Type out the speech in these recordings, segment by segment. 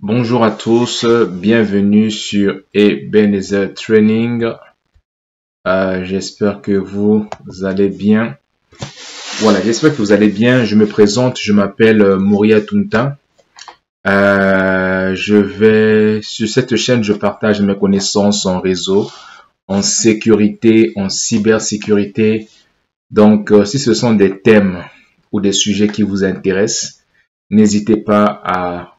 Bonjour à tous, bienvenue sur Ebenezer Training. J'espère que vous allez bien. Voilà, j'espère que vous allez bien. Je me présente, je m'appelle Mouria Tunta. Sur cette chaîne, je partage mes connaissances en réseau, en sécurité, en cybersécurité. Donc, si ce sont des thèmes ou des sujets qui vous intéressent, n'hésitez pas à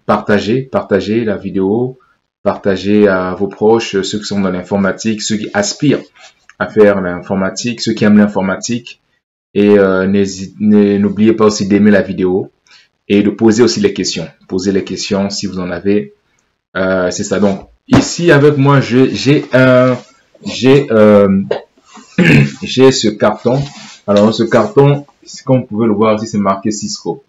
partagez la vidéo, partagez à vos proches, ceux qui sont dans l'informatique, ceux qui aspirent à faire l'informatique, ceux qui aiment l'informatique. Et n'oubliez pas aussi d'aimer la vidéo et de poser aussi les questions. Posez les questions si vous en avez. C'est ça. Donc, ici avec moi, j'ai ce carton. Alors, ce carton, comme vous pouvez le voir ici, c'est marqué Cisco.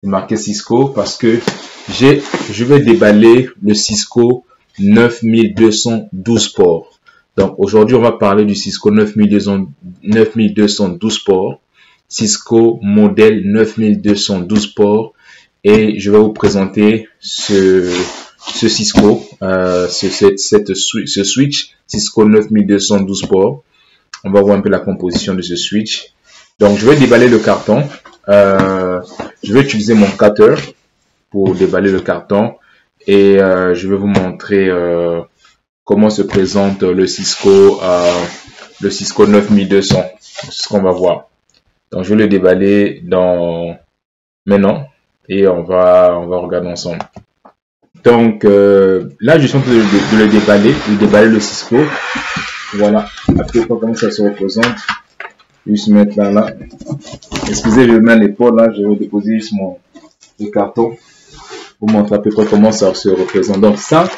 C'est marqué Cisco parce que je vais déballer le Cisco 9212 ports. Donc aujourd'hui, on va parler du Cisco 9212 ports, Cisco modèle 9212 ports, et je vais vous présenter ce Cisco, ce switch Cisco 9212 ports. On va voir un peu la composition de ce switch. Donc je vais déballer le carton. Je vais utiliser mon cutter pour déballer le carton et je vais vous montrer comment se présente le Cisco 9200. C'est ce qu'on va voir. Donc je vais le déballer maintenant et on va regarder ensemble. Donc là je suis en train de le déballer le Cisco. Voilà, après comment ça se représente. Juste mettre là. Excusez, je mets l'épaule là, je vais déposer juste le carton pour montrer à peu près comment ça se représente. Donc ça,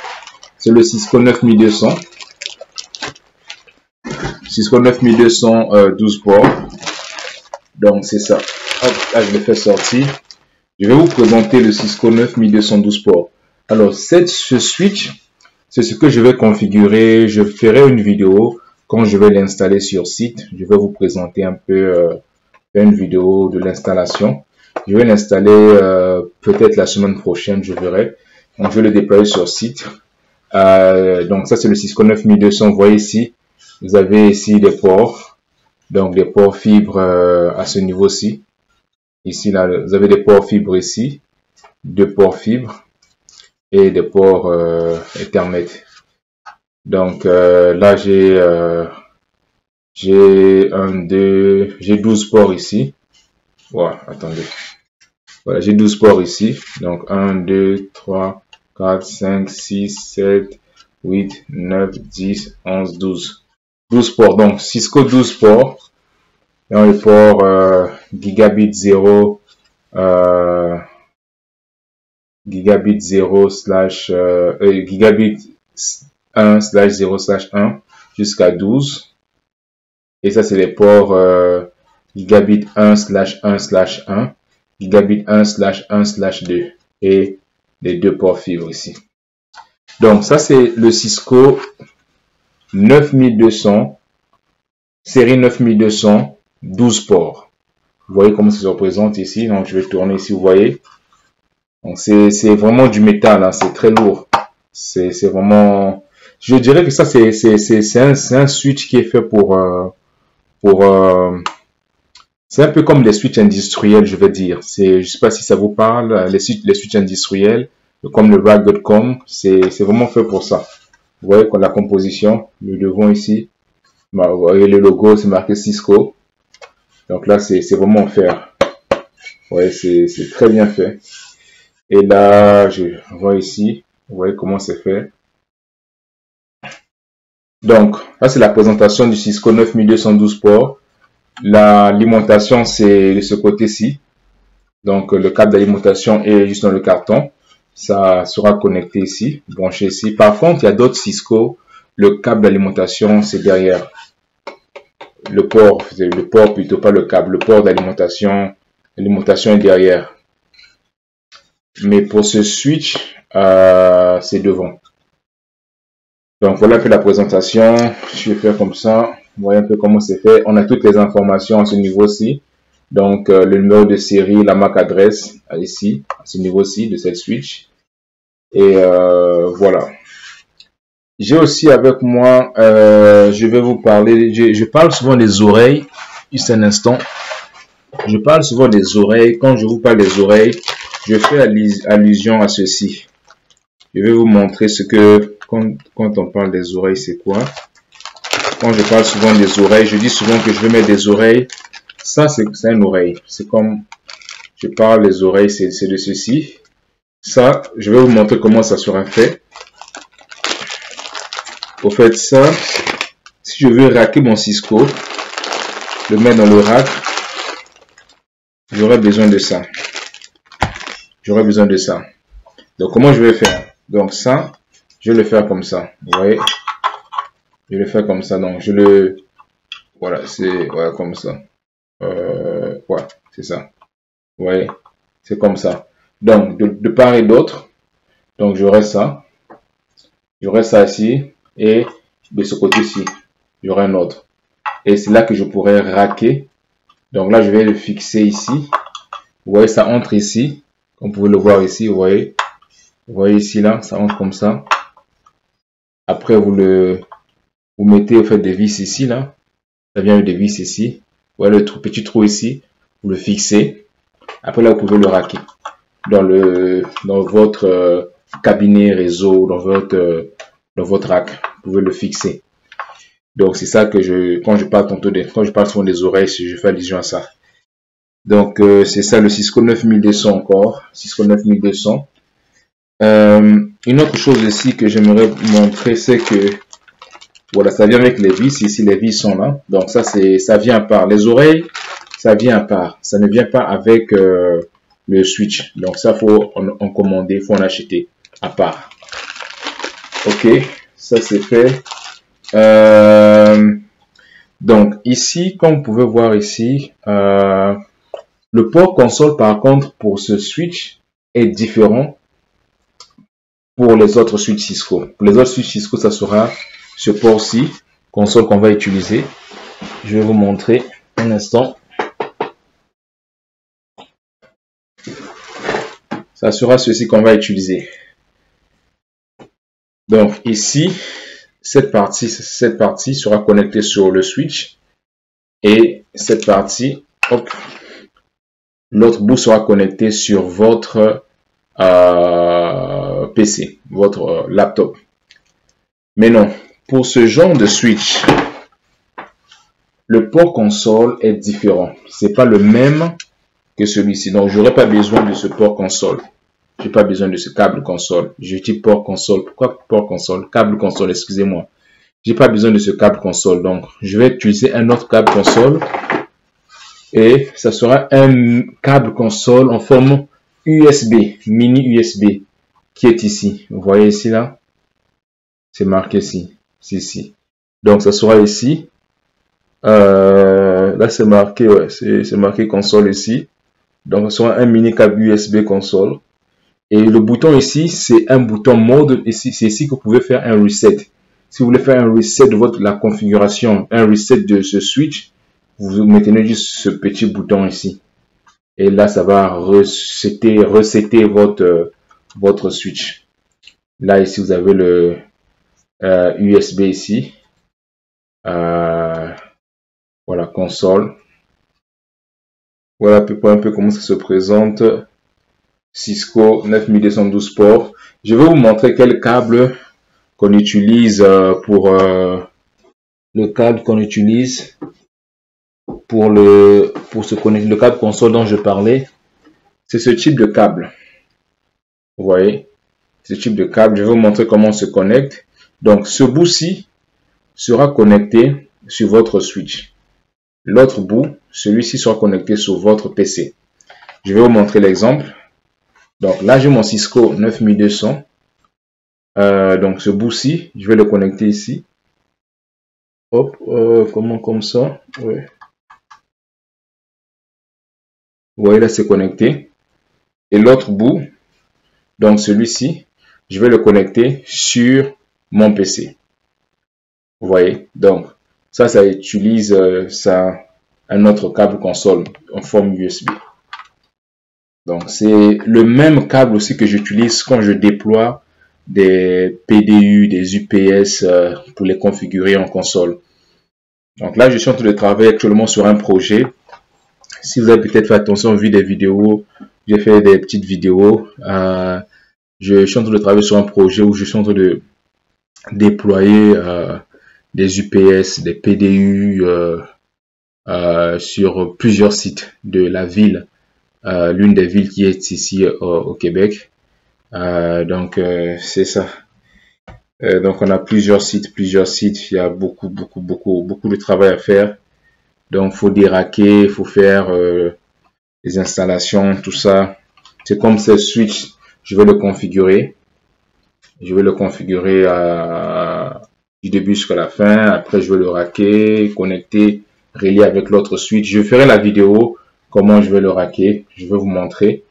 c'est le Cisco 9200. Cisco 9200 12 ports. Donc c'est ça. Hop, là je le fais sortir. Je vais vous présenter le Cisco 9212 ports. Alors ce switch, c'est ce que je vais configurer. Je ferai une vidéo quand je vais l'installer sur site. Je vais vous présenter un peu une vidéo de l'installation. Je vais l'installer peut-être la semaine prochaine, je verrai. Donc, je vais le déployer sur site. Donc, ça, c'est le Cisco 9200. Vous voyez ici, vous avez ici des ports. Donc, des ports fibres à ce niveau-ci. Ici, là, vous avez des ports fibres ici. 2 ports fibres. Et des ports Ethernet. Donc, là, j'ai 12 ports ici. Voilà, attendez. Voilà, j'ai 12 ports ici. Donc 1, 2, 3, 4, 5, 6, 7, 8, 9, 10, 11, 12. 12 ports. Donc Cisco 12 ports. Dans le port gigabit 0 gigabit 0 slash gigabit 1 slash 0 slash 1 jusqu'à 12. Et ça, c'est les ports gigabit 1 slash 1 slash 1, gigabit 1 slash 1 slash 2 et les 2 ports fibres ici. Donc, ça, c'est le Cisco 9200, série 9200, 12 ports. Vous voyez comment ça se représente ici. Donc, je vais tourner ici, vous voyez. Donc, c'est vraiment du métal, hein, c'est très lourd. C'est vraiment... Je dirais que ça, c'est un switch qui est fait c'est un peu comme les switches industriels, je veux dire. Je sais pas si ça vous parle, les switches industriels, comme le Rack.com, c'est vraiment fait pour ça. Vous voyez la composition, le devant ici, vous voyez le logo, c'est marqué Cisco. Donc là, c'est vraiment en fer. Ouais, c'est très bien fait. Et là, je vois ici, vous voyez comment c'est fait. Donc, là, c'est la présentation du Cisco 9212 ports. L'alimentation, c'est de ce côté-ci. Donc, le câble d'alimentation est juste dans le carton. Ça sera connecté ici, branché ici. Par contre, il y a d'autres Cisco. Le câble d'alimentation, c'est derrière. Le port plutôt, pas le câble. Le port d'alimentation, l'alimentation est derrière. Mais pour ce switch, c'est devant. Donc voilà un peu la présentation. Je vais faire comme ça. Vous voyez un peu comment c'est fait. On a toutes les informations à ce niveau-ci. Donc le numéro de série, la MAC adresse ici, à ce niveau-ci de cette switch. Et voilà. J'ai aussi avec moi, je vais vous parler, je parle souvent des oreilles. Juste un instant. Je parle souvent des oreilles. Quand je vous parle des oreilles, je fais allusion à ceci. Je vais vous montrer ce que, quand on parle des oreilles, c'est quoi. Quand je parle souvent des oreilles, je dis souvent que je vais mettre des oreilles. Ça, c'est une oreille. C'est comme, je parle des oreilles, c'est de ceci. Ça, je vais vous montrer comment ça sera fait. Au fait, ça, si je veux racker mon Cisco, le mettre dans le rack, j'aurai besoin de ça. J'aurai besoin de ça. Donc, comment je vais faire? Donc, ça, je vais le faire comme ça. Vous voyez? Je vais le faire comme ça. Donc, je le... Voilà, c'est... Voilà, comme ça. Ouais, c'est ça. Vous voyez? C'est comme ça. Donc, de part et d'autre, donc j'aurai ça. J'aurai ça ici. Et de ce côté-ci, j'aurai un autre. Et c'est là que je pourrais racker. Donc là, je vais le fixer ici. Vous voyez, ça entre ici. Comme vous pouvez le voir ici, vous voyez. Vous voyez ici, là, ça entre comme ça. Après, vous mettez au fait des vis ici, là. Ça vient des vis ici. Vous voyez le petit trou ici. Vous le fixez. Après, là, vous pouvez le racker dans votre cabinet réseau, dans votre rack. Vous pouvez le fixer. Donc, c'est ça que quand je parle souvent des oreilles, je fais allusion à ça. Donc, c'est ça le Cisco 9200 encore. Cisco 9200. Une autre chose aussi que j'aimerais montrer, c'est que, voilà, ça vient avec les vis. Ici, les vis sont là. Donc, ça vient à part. Les oreilles, ça vient à part. Ça ne vient pas avec le switch. Donc, ça, faut en commander, faut en acheter à part. Ok, ça c'est fait. Donc ici, comme vous pouvez voir ici, le port console par contre pour ce switch est différent pour les autres switches Cisco. Pour les autres switches Cisco, ça sera ce port-ci, console qu'on va utiliser. Je vais vous montrer un instant. Ça sera ceci qu'on va utiliser. Donc ici, cette partie sera connectée sur le switch et cette partie, l'autre bout sera connecté sur votre PC, votre laptop. Mais non, pour ce genre de switch, le port console est différent. C'est pas le même que celui-ci. Donc, j'aurais pas besoin de ce port console. J'ai pas besoin de ce câble console. Je dis port console. Pourquoi port console? Câble console, excusez-moi. J'ai pas besoin de ce câble console. Donc, je vais utiliser un autre câble console. Et ça sera un câble console en forme USB, mini USB, qui est ici. Vous voyez ici, là? C'est marqué ici. C'est ici. Donc, ça sera ici. Là, c'est marqué, ouais, c'est marqué console ici. Donc, ce sera un mini câble USB console. Et le bouton ici, c'est un bouton mode. Ici, c'est ici que vous pouvez faire un reset. Si vous voulez faire un reset de la configuration, un reset de ce switch, vous mettez juste ce petit bouton ici. Et là, ça va resetter votre switch. Là, ici, vous avez le USB ici. Voilà, console. Voilà à peu près un peu comment ça se présente. Cisco 9212 ports. Je vais vous montrer quel câble qu'on utilise pour le câble qu'on utilise pour se connecter, le câble console dont je parlais. C'est ce type de câble. Vous voyez, ce type de câble. Je vais vous montrer comment on se connecte. Donc, ce bout-ci sera connecté sur votre switch. L'autre bout, celui-ci sera connecté sur votre PC. Je vais vous montrer l'exemple. Donc là, j'ai mon Cisco 9200. Donc ce bout-ci, je vais le connecter ici. Hop, comme ça. Ouais. Vous voyez là, c'est connecté. Et l'autre bout, donc celui-ci, je vais le connecter sur mon PC. Vous voyez, donc ça utilise un autre câble console en forme USB. Donc, c'est le même câble aussi que j'utilise quand je déploie des PDU, des UPS pour les configurer en console. Donc là, je suis en train de travailler actuellement sur un projet. Si vous avez peut-être fait attention, vu des vidéos, j'ai fait des petites vidéos. Je suis en train de travailler sur un projet où je suis en train de déployer des UPS, des PDU sur plusieurs sites de la ville. L'une des villes qui est ici au Québec. Donc c'est ça. Donc on a plusieurs sites. Il y a beaucoup de travail à faire. Donc faut déraquer, faut faire les installations, tout ça. C'est comme ce switch, je vais le configurer. Je vais le configurer du début jusqu'à la fin. Après je vais le raquer, connecter, relier avec l'autre switch. Je ferai la vidéo comment je vais le raquer. Je vais vous montrer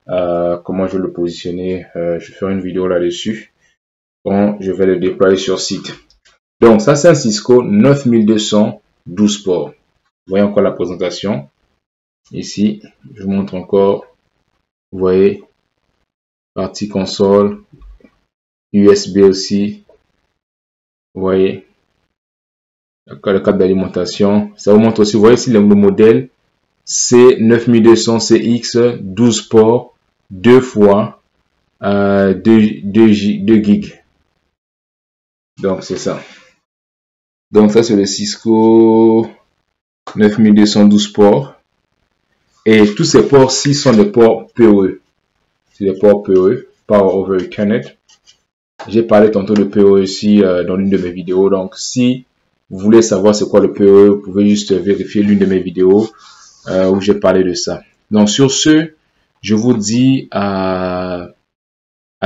comment je vais le positionner. Je ferai une vidéo là-dessus. Bon, je vais le déployer sur site. Donc ça c'est un Cisco 9200 12 ports. Vous voyez encore la présentation. Ici, je vous montre encore. Vous voyez, partie console, USB aussi. Vous voyez, le câble d'alimentation. Ça vous montre aussi, vous voyez ici le modèle C9200 CX 12 ports, 2 fois 2 gigs. Donc c'est ça. Donc ça c'est le Cisco 9212 ports. Et tous ces ports-ci sont des ports PoE. C'est des ports PoE, Power over Ethernet. J'ai parlé tantôt de PoE ici dans l'une de mes vidéos. Donc si vous voulez savoir c'est quoi le PoE, vous pouvez juste vérifier l'une de mes vidéos où j'ai parlé de ça. Donc sur ce, je vous dis à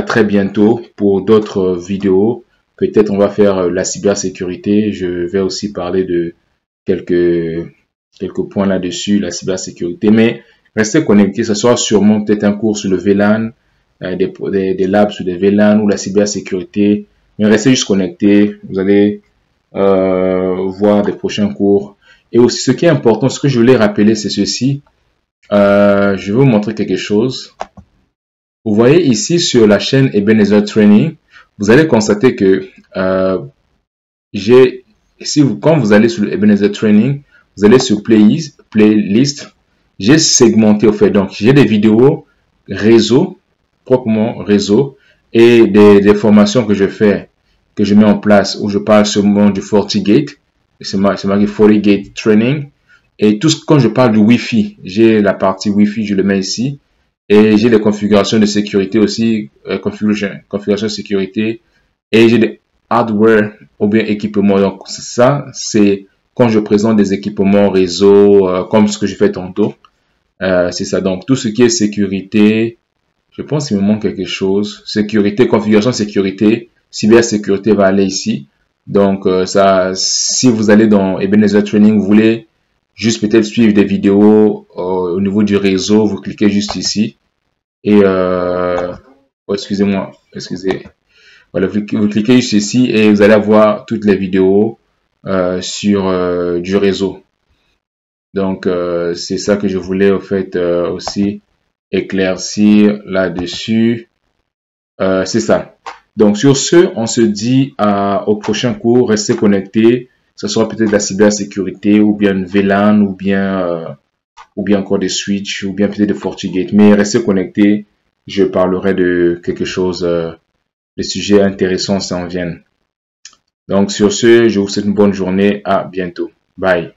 très bientôt pour d'autres vidéos. Peut-être on va faire la cybersécurité. Je vais aussi parler de quelques points là-dessus, la cybersécurité. Mais restez connectés. Ce sera sûrement peut-être un cours sur le VLAN, des labs sur des VLAN ou la cybersécurité. Mais restez juste connectés. Vous allez voir des prochains cours. Et aussi, ce qui est important, ce que je voulais rappeler, c'est ceci. Je vais vous montrer quelque chose. Vous voyez ici sur la chaîne Ebenezer Training, vous allez constater que quand vous allez sur le Ebenezer Training, vous allez sur playlist, j'ai segmenté au fait. Donc j'ai des vidéos réseau, proprement réseau, et des formations que je fais, que je mets en place, où je parle seulement du FortiGate, c'est marqué FortiGate Training. Et quand je parle du Wi-Fi, j'ai la partie Wi-Fi, je le mets ici. Et j'ai des configurations de sécurité aussi, configuration de sécurité. Et j'ai des hardware ou bien équipements. Donc ça, c'est quand je présente des équipements réseau, comme ce que je fais tantôt. C'est ça. Donc tout ce qui est sécurité, je pense qu'il me manque quelque chose. Sécurité, configuration sécurité, cybersécurité va aller ici. Donc ça, si vous allez dans Ebenezer Training, vous voulez juste peut-être suivre des vidéos au niveau du réseau, vous cliquez juste ici. Et excusez-moi, voilà, vous cliquez juste ici et vous allez avoir toutes les vidéos sur du réseau. Donc c'est ça que je voulais au fait aussi éclaircir là-dessus. C'est ça. Donc sur ce, on se dit au prochain cours. Restez connectés. Ce sera peut-être la cybersécurité ou bien une VLAN ou bien encore des switches ou bien peut-être de FortiGate. Mais restez connectés. Je parlerai de quelque chose, des sujets intéressants s'en viennent. Donc sur ce, je vous souhaite une bonne journée. À bientôt. Bye.